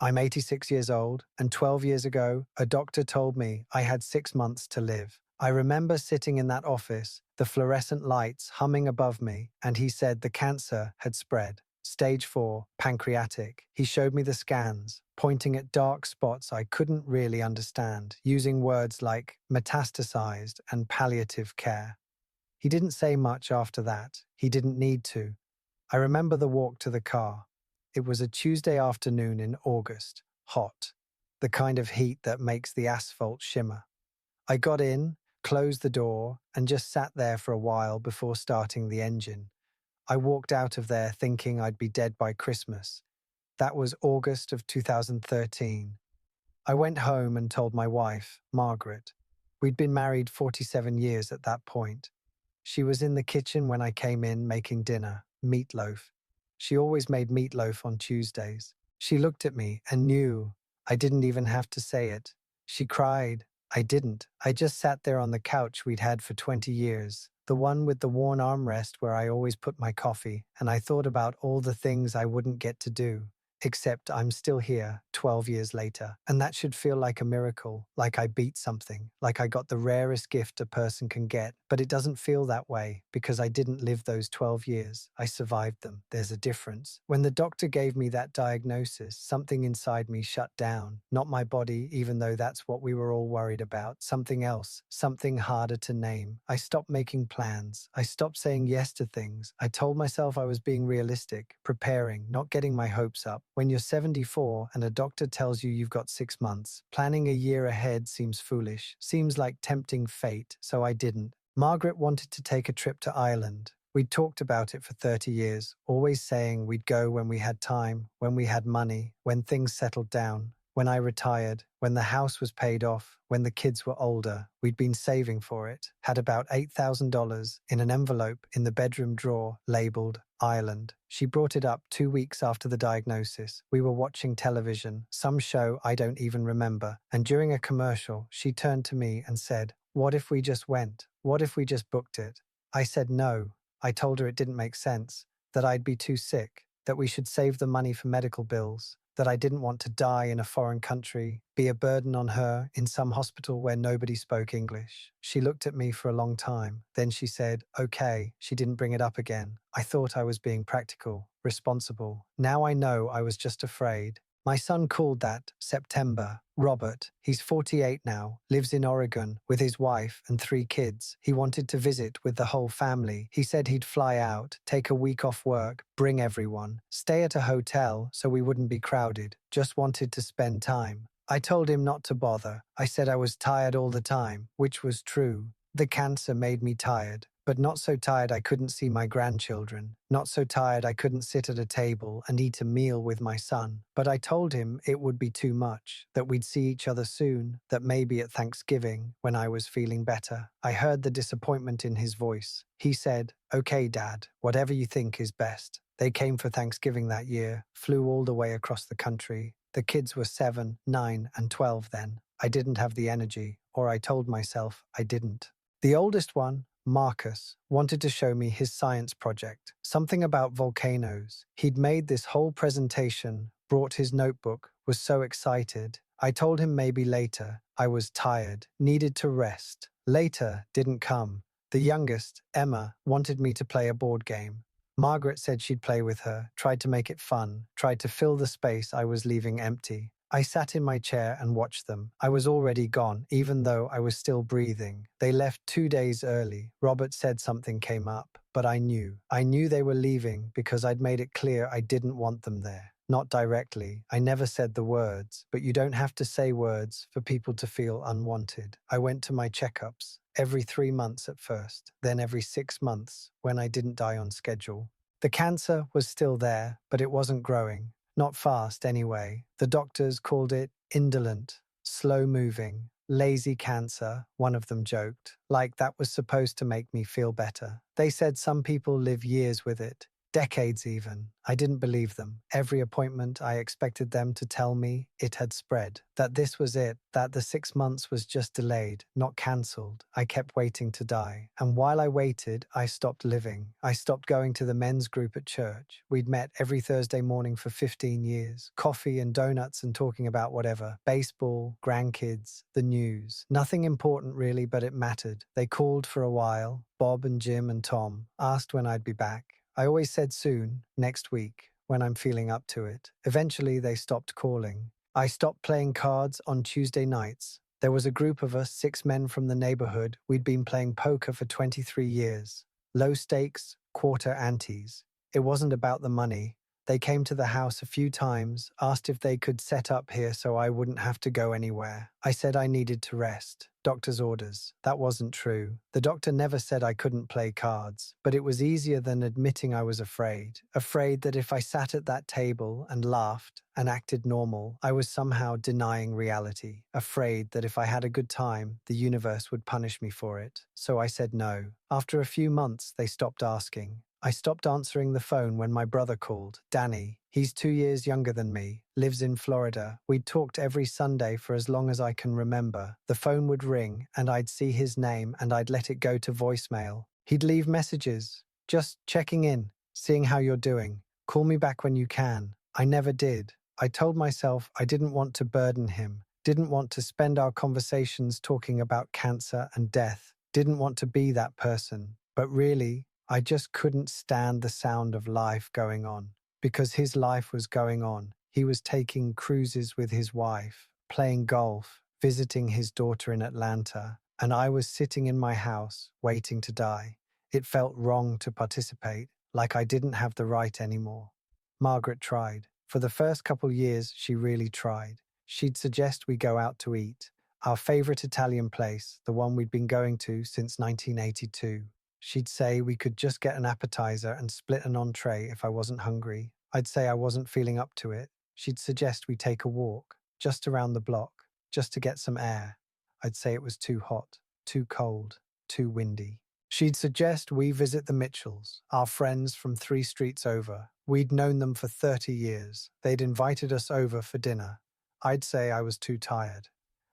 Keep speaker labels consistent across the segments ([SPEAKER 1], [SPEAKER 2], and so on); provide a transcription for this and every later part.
[SPEAKER 1] I'm 86 years old, and 12 years ago, a doctor told me I had 6 months to live. I remember sitting in that office, the fluorescent lights humming above me, and he said the cancer had spread. Stage 4, pancreatic. He showed me the scans, pointing at dark spots I couldn't really understand, using words like metastasized and palliative care. He didn't say much after that. He didn't need to. I remember the walk to the car. It was a Tuesday afternoon in August, hot, the kind of heat that makes the asphalt shimmer. I got in, closed the door, and just sat there for a while before starting the engine. I walked out of there thinking I'd be dead by Christmas. That was August of 2013. I went home and told my wife, Margaret. We'd been married 47 years at that point. She was in the kitchen when I came in making dinner, meatloaf. She always made meatloaf on Tuesdays. She looked at me and knew I didn't even have to say it. She cried. I didn't. I just sat there on the couch we'd had for 20 years, the one with the worn armrest where I always put my coffee, and I thought about all the things I wouldn't get to do. Except I'm still here, 12 years later, and that should feel like a miracle, like I beat something, like I got the rarest gift a person can get. But it doesn't feel that way because I didn't live those 12 years. I survived them. There's a difference. When the doctor gave me that diagnosis, something inside me shut down. Not my body, even though that's what we were all worried about. Something else, something harder to name. I stopped making plans. I stopped saying yes to things. I told myself I was being realistic, preparing, not getting my hopes up. When you're 74 and a doctor tells you you've got 6 months, planning a year ahead seems foolish, seems like tempting fate, so I didn't. Margaret wanted to take a trip to Ireland. We'd talked about it for 30 years, always saying we'd go when we had time, when we had money, when things settled down. When I retired, when the house was paid off, when the kids were older, we'd been saving for it, had about $8,000 in an envelope in the bedroom drawer labeled Ireland. She brought it up 2 weeks after the diagnosis. We were watching television, some show I don't even remember, and during a commercial, she turned to me and said, "What if we just went? What if we just booked it?" I said no. I told her it didn't make sense, that I'd be too sick, that we should save the money for medical bills, that I didn't want to die in a foreign country, be a burden on her in some hospital where nobody spoke English. She looked at me for a long time. Then she said, okay. She didn't bring it up again. I thought I was being practical, responsible. Now I know I was just afraid. My son called that September. Robert, he's 48 now, lives in Oregon with his wife and 3 kids. He wanted to visit with the whole family. He said he'd fly out, take a week off work, bring everyone, stay at a hotel so we wouldn't be crowded, just wanted to spend time. I told him not to bother. I said I was tired all the time, which was true. The cancer made me tired, but not so tired I couldn't see my grandchildren, not so tired I couldn't sit at a table and eat a meal with my son. But I told him it would be too much, that we'd see each other soon, that maybe at Thanksgiving, when I was feeling better. I heard the disappointment in his voice. He said, okay, Dad, whatever you think is best. They came for Thanksgiving that year, flew all the way across the country. The kids were 7, 9, and 12 then. I didn't have the energy, or I told myself I didn't. The oldest one, Marcus, wanted to show me his science project, something about volcanoes. He'd made this whole presentation, brought his notebook, was so excited. I told him maybe later. I was tired, needed to rest. Later didn't come. The youngest, Emma, wanted me to play a board game. Margaret said she'd play with her, tried to make it fun, tried to fill the space I was leaving empty. I sat in my chair and watched them. I was already gone, even though I was still breathing. They left 2 days early. Robert said something came up, but I knew. I knew they were leaving because I'd made it clear I didn't want them there. Not directly. I never said the words, but you don't have to say words for people to feel unwanted. I went to my checkups, every 3 months at first, then every 6 months when I didn't die on schedule. The cancer was still there, but it wasn't growing. Not fast, anyway. The doctors called it indolent, slow-moving, lazy cancer, one of them joked, like that was supposed to make me feel better. They said some people live years with it. Decades even. I didn't believe them. Every appointment, I expected them to tell me it had spread, that this was it, that the 6 months was just delayed, not cancelled. I kept waiting to die. And while I waited, I stopped living. I stopped going to the men's group at church. We'd met every Thursday morning for 15 years. Coffee and donuts and talking about whatever. Baseball, grandkids, the news. Nothing important really, but it mattered. They called for a while. Bob and Jim and Tom asked when I'd be back. I always said soon, next week, when I'm feeling up to it. Eventually, they stopped calling. I stopped playing cards on Tuesday nights. There was a group of us, 6 men from the neighborhood. We'd been playing poker for 23 years. Low stakes, quarter antes. It wasn't about the money. They came to the house a few times, asked if they could set up here so I wouldn't have to go anywhere. I said I needed to rest. Doctor's orders. That wasn't true. The doctor never said I couldn't play cards, but it was easier than admitting I was afraid. Afraid that if I sat at that table and laughed and acted normal, I was somehow denying reality. Afraid that if I had a good time, the universe would punish me for it. So I said no. After a few months, they stopped asking. I stopped answering the phone when my brother called, Danny. He's 2 years younger than me, lives in Florida. We'd talked every Sunday for as long as I can remember. The phone would ring, and I'd see his name, and I'd let it go to voicemail. He'd leave messages, just checking in, seeing how you're doing. Call me back when you can. I never did. I told myself I didn't want to burden him, didn't want to spend our conversations talking about cancer and death, didn't want to be that person. But really, I just couldn't stand the sound of life going on. Because his life was going on. He was taking cruises with his wife, playing golf, visiting his daughter in Atlanta, and I was sitting in my house, waiting to die. It felt wrong to participate, like I didn't have the right anymore. Margaret tried. For the first couple years, she really tried. She'd suggest we go out to eat. Our favorite Italian place, the one we'd been going to since 1982. She'd say we could just get an appetizer and split an entree if I wasn't hungry. I'd say I wasn't feeling up to it. She'd suggest we take a walk, just around the block, just to get some air. I'd say it was too hot, too cold, too windy. She'd suggest we visit the Mitchells, our friends from 3 streets over. We'd known them for 30 years. They'd invited us over for dinner. I'd say I was too tired.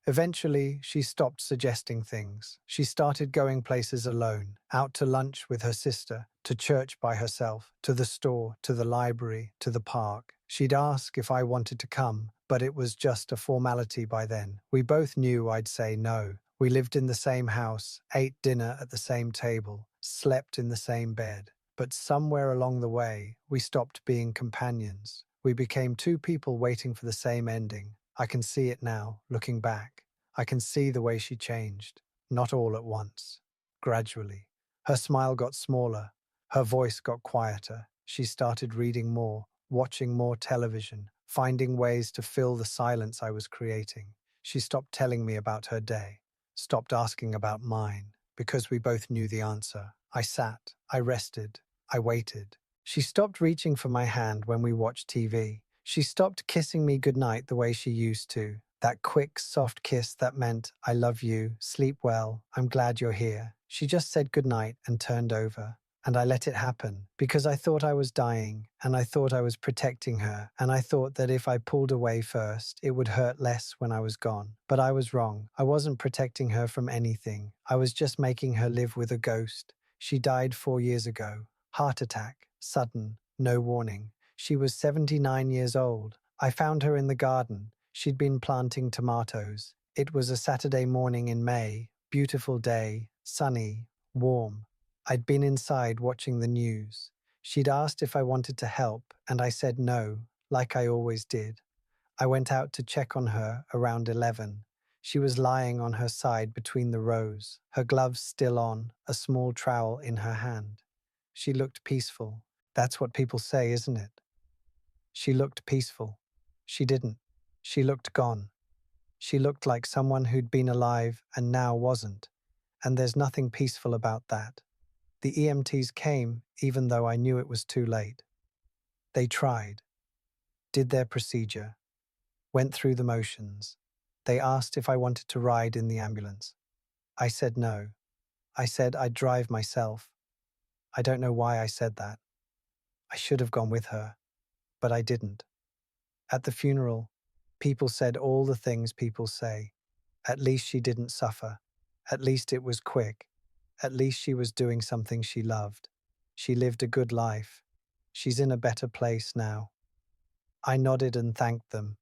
[SPEAKER 1] Eventually, she stopped suggesting things. She started going places alone, out to lunch with her sister, to church by herself, to the store, to the library, to the park. She'd ask if I wanted to come, but it was just a formality by then. We both knew I'd say no. We lived in the same house, ate dinner at the same table, slept in the same bed. But somewhere along the way, we stopped being companions. We became 2 people waiting for the same ending. I can see it now, looking back. I can see the way she changed. Not all at once. Gradually. Her smile got smaller. Her voice got quieter. She started reading more, watching more television, finding ways to fill the silence I was creating. She stopped telling me about her day, stopped asking about mine, because we both knew the answer. I sat, I rested, I waited. She stopped reaching for my hand when we watched TV. She stopped kissing me goodnight the way she used to. That quick, soft kiss that meant, I love you, sleep well, I'm glad you're here. She just said goodnight and turned over. And I let it happen, because I thought I was dying, and I thought I was protecting her, and I thought that if I pulled away first, it would hurt less when I was gone. But I was wrong. I wasn't protecting her from anything. I was just making her live with a ghost. She died 4 years ago. Heart attack. Sudden. No warning. She was 79 years old. I found her in the garden. She'd been planting tomatoes. It was a Saturday morning in May. Beautiful day. Sunny. Warm. I'd been inside watching the news. She'd asked if I wanted to help, and I said no, like I always did. I went out to check on her around 11. She was lying on her side between the rows, her gloves still on, a small trowel in her hand. She looked peaceful. That's what people say, isn't it? She looked peaceful. She didn't. She looked gone. She looked like someone who'd been alive and now wasn't. And there's nothing peaceful about that. The EMTs came, even though I knew it was too late. They tried, did their procedure, went through the motions. They asked if I wanted to ride in the ambulance. I said no. I said I'd drive myself. I don't know why I said that. I should have gone with her, but I didn't. At the funeral, people said all the things people say. At least she didn't suffer. At least it was quick. At least she was doing something she loved. She lived a good life. She's in a better place now. I nodded and thanked them,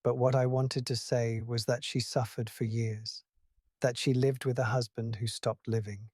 [SPEAKER 1] but what I wanted to say was that she suffered for years, that she lived with a husband who stopped living,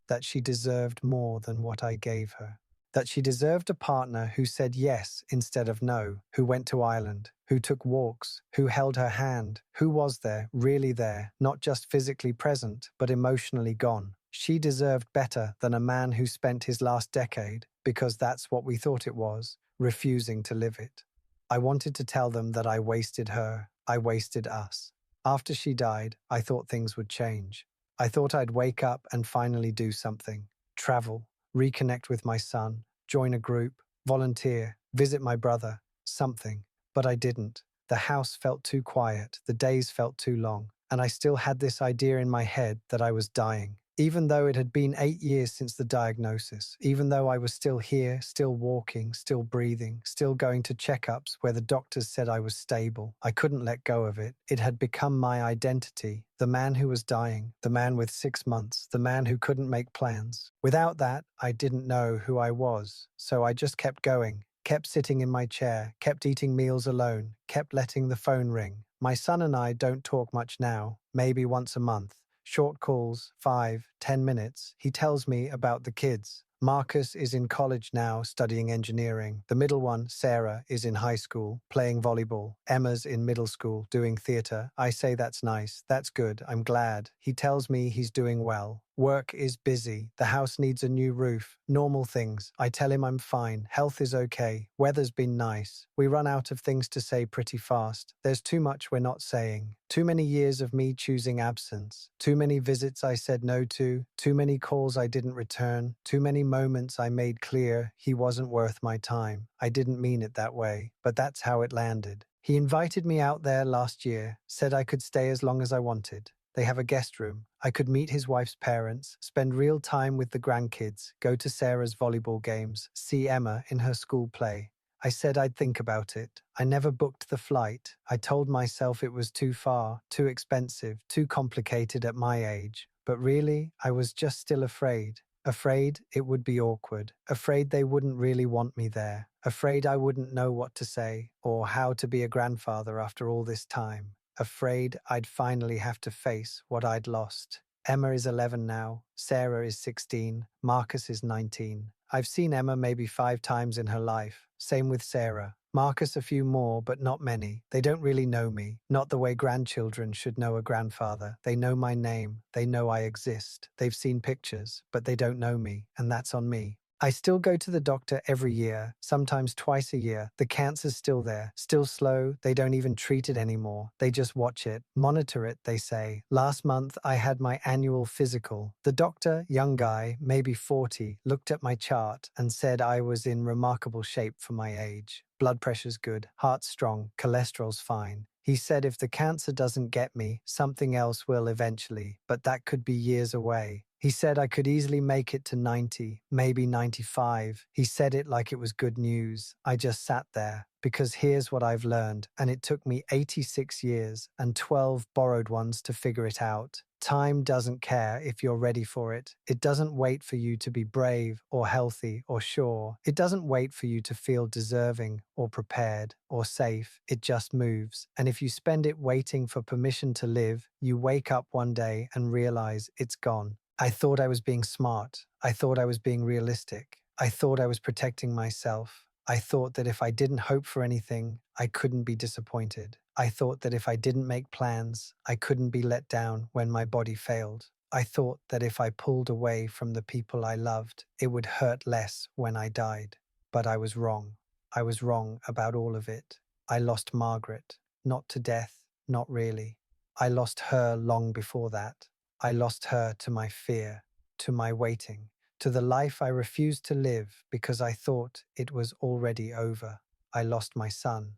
[SPEAKER 1] that she deserved more than what I gave her, that she deserved a partner who said yes instead of no, who went to Ireland, who took walks, who held her hand, who was there, really there, not just physically present, but emotionally gone. She deserved better than a man who spent his last decade, because that's what we thought it was, refusing to live it. I wanted to tell them that I wasted her, I wasted us. After she died, I thought things would change. I thought I'd wake up and finally do something, travel, reconnect with my son, join a group, volunteer, visit my brother, something. But I didn't. The house felt too quiet, the days felt too long, and I still had this idea in my head that I was dying. Even though it had been 8 years since the diagnosis, even though I was still here, still walking, still breathing, still going to checkups where the doctors said I was stable, I couldn't let go of it. It had become my identity, the man who was dying, the man with 6 months, the man who couldn't make plans. Without that, I didn't know who I was, so I just kept going, kept sitting in my chair, kept eating meals alone, kept letting the phone ring. My son and I don't talk much now, maybe once a month. Short calls, 5, 10 minutes. He tells me about the kids. Marcus is in college now studying engineering. The middle one, Sarah, is in high school playing volleyball. Emma's in middle school doing theatre. I say that's nice. That's good. I'm glad. He tells me he's doing well. Work is busy. The house needs a new roof. Normal things. I tell him I'm fine. Health is okay. Weather's been nice. We run out of things to say pretty fast. There's too much we're not saying. Too many years of me choosing absence. Too many visits I said no to. Too many calls I didn't return. Too many moments I made clear he wasn't worth my time. I didn't mean it that way, but that's how it landed. He invited me out there last year, said I could stay as long as I wanted. They have a guest room. I could meet his wife's parents, spend real time with the grandkids, go to Sarah's volleyball games, see Emma in her school play. I said I'd think about it. I never booked the flight. I told myself it was too far, too expensive, too complicated at my age. But really, I was just still afraid. Afraid it would be awkward. Afraid they wouldn't really want me there. Afraid I wouldn't know what to say or how to be a grandfather after all this time. Afraid I'd finally have to face what I'd lost. Emma is 11 now, Sarah is 16, Marcus is 19. I've seen Emma maybe 5 times in her life, same with Sarah. Marcus a few more, but not many. They don't really know me, not the way grandchildren should know a grandfather. They know my name, they know I exist. They've seen pictures, but they don't know me, and that's on me. I still go to the doctor every year, sometimes twice a year. The cancer's still there, still slow. They don't even treat it anymore. They just watch it, monitor it, they say. Last month, I had my annual physical. The doctor, young guy, maybe 40, looked at my chart and said I was in remarkable shape for my age. Blood pressure's good, heart's strong, cholesterol's fine. He said if the cancer doesn't get me, something else will eventually, but that could be years away. He said I could easily make it to 90, maybe 95. He said it like it was good news. I just sat there, because here's what I've learned, and it took me 86 years and 12 borrowed ones to figure it out. Time doesn't care if you're ready for it. It doesn't wait for you to be brave or healthy or sure. It doesn't wait for you to feel deserving or prepared or safe. It just moves. And if you spend it waiting for permission to live, you wake up one day and realize it's gone. I thought I was being smart. I thought I was being realistic. I thought I was protecting myself. I thought that if I didn't hope for anything, I couldn't be disappointed. I thought that if I didn't make plans, I couldn't be let down when my body failed. I thought that if I pulled away from the people I loved, it would hurt less when I died. But I was wrong. I was wrong about all of it. I lost Margaret. Not to death, not really. I lost her long before that. I lost her to my fear, to my waiting, to the life I refused to live because I thought it was already over. I lost my son,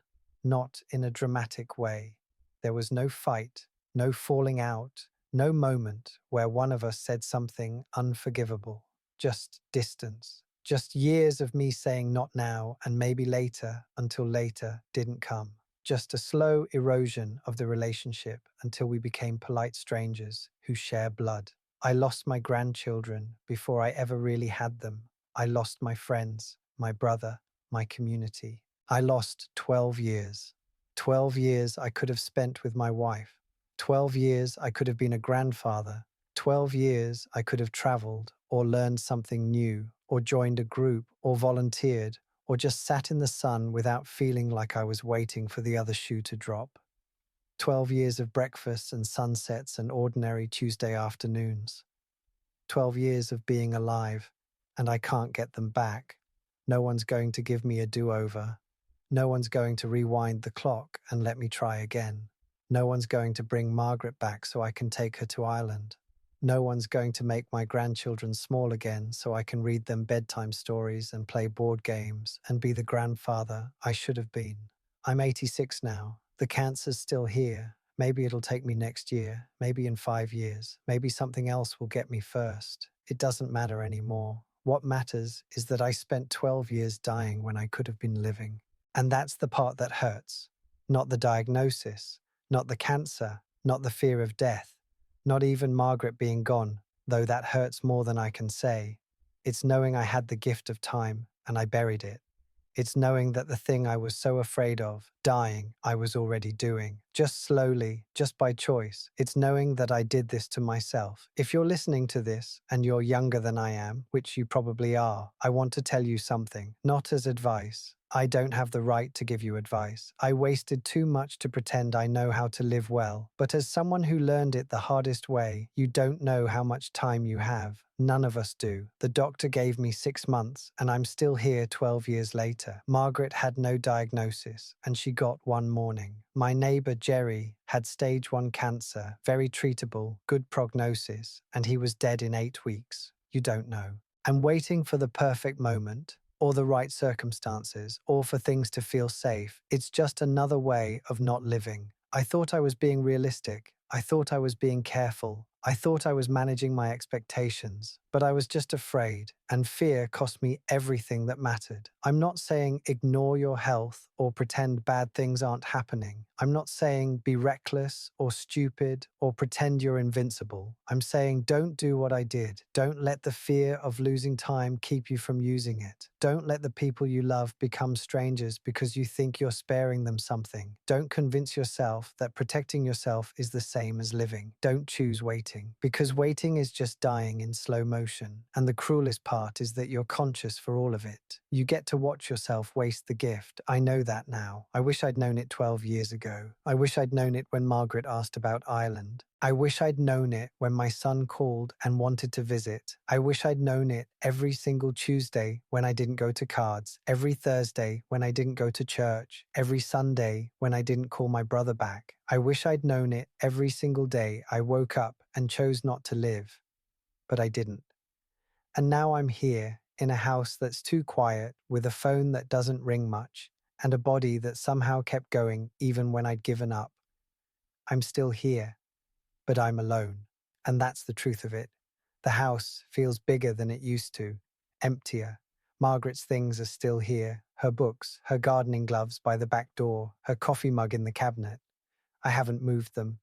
[SPEAKER 1] not in a dramatic way. There was no fight, no falling out, no moment where one of us said something unforgivable, just distance. Just years of me saying not now and maybe later until later didn't come. Just a slow erosion of the relationship until we became polite strangers who share blood. I lost my grandchildren before I ever really had them. I lost my friends, my brother, my community. I lost 12 years. 12 years I could have spent with my wife. 12 years I could have been a grandfather. 12 years I could have traveled or learned something new or joined a group or volunteered or just sat in the sun without feeling like I was waiting for the other shoe to drop. 12 years of breakfasts and sunsets and ordinary Tuesday afternoons. 12 years of being alive, and I can't get them back. No one's going to give me a do-over. No one's going to rewind the clock and let me try again. No one's going to bring Margaret back so I can take her to Ireland. No one's going to make my grandchildren small again so I can read them bedtime stories and play board games and be the grandfather I should have been. I'm 86 now. The cancer's still here. Maybe it'll take me next year, maybe in 5 years. Maybe something else will get me first. It doesn't matter anymore. What matters is that I spent 12 years dying when I could have been living. And that's the part that hurts. Not the diagnosis, not the cancer, not the fear of death. Not even Margaret being gone, though that hurts more than I can say. It's knowing I had the gift of time and I buried it. It's knowing that the thing I was so afraid of, dying, I was already doing. Just slowly, just by choice. It's knowing that I did this to myself. If you're listening to this and you're younger than I am, which you probably are, I want to tell you something, not as advice. I don't have the right to give you advice. I wasted too much to pretend I know how to live well. But as someone who learned it the hardest way, you don't know how much time you have. None of us do. The doctor gave me 6 months, and I'm still here 12 years later. Margaret had no diagnosis, and she got one morning. My neighbor Jerry had stage 1 cancer, very treatable, good prognosis, and he was dead in 8 weeks. You don't know. I'm waiting for the perfect moment, or the right circumstances, or for things to feel safe. It's just another way of not living. I thought I was being realistic. I thought I was being careful. I thought I was managing my expectations, but I was just afraid, and fear cost me everything that mattered. I'm not saying ignore your health or pretend bad things aren't happening. I'm not saying be reckless or stupid or pretend you're invincible. I'm saying don't do what I did. Don't let the fear of losing time keep you from using it. Don't let the people you love become strangers because you think you're sparing them something. Don't convince yourself that protecting yourself is the same as living. Don't choose waiting, because waiting is just dying in slow motion. And the cruelest part is that you're conscious for all of it. You get to watch yourself waste the gift. I know that now. I wish I'd known it 12 years ago. I wish I'd known it when Margaret asked about Ireland. I wish I'd known it when my son called and wanted to visit. I wish I'd known it every single Tuesday when I didn't go to cards, every Thursday when I didn't go to church, every Sunday when I didn't call my brother back. I wish I'd known it every single day I woke up and chose not to live. But I didn't. And now I'm here, in a house that's too quiet, with a phone that doesn't ring much, and a body that somehow kept going even when I'd given up. I'm still here, but I'm alone. And that's the truth of it. The house feels bigger than it used to, emptier. Margaret's things are still here, her books, her gardening gloves by the back door, her coffee mug in the cabinet. I haven't moved them.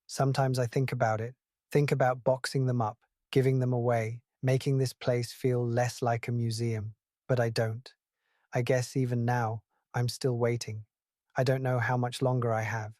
[SPEAKER 1] Sometimes I think about boxing them up, giving them away, making this place feel less like a museum. But I don't. I guess even now, I'm still waiting. I don't know how much longer I have.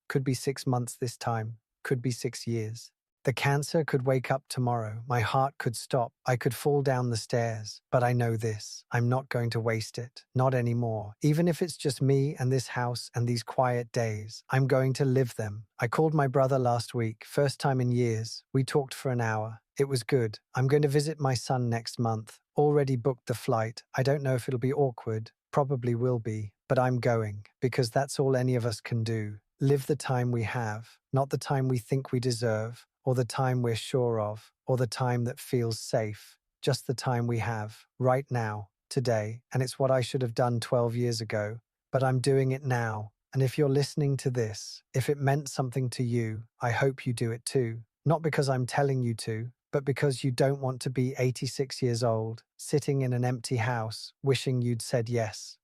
[SPEAKER 1] Could be 6 months this time, could be 6 years. The cancer could wake up tomorrow. My heart could stop. I could fall down the stairs. But I know this. I'm not going to waste it. Not anymore. Even if it's just me and this house and these quiet days, I'm going to live them. I called my brother last week, first time in years. We talked for an hour. It was good. I'm going to visit my son next month. Already booked the flight. I don't know if it'll be awkward. Probably will be. But I'm going, because that's all any of us can do. Live the time we have, not the time we think we deserve, or the time we're sure of, or the time that feels safe. Just the time we have, right now, today. And it's what I should have done 12 years ago. But I'm doing it now. And if you're listening to this, if it meant something to you, I hope you do it too. Not because I'm telling you to, but because you don't want to be 86 years old, sitting in an empty house, wishing you'd said yes.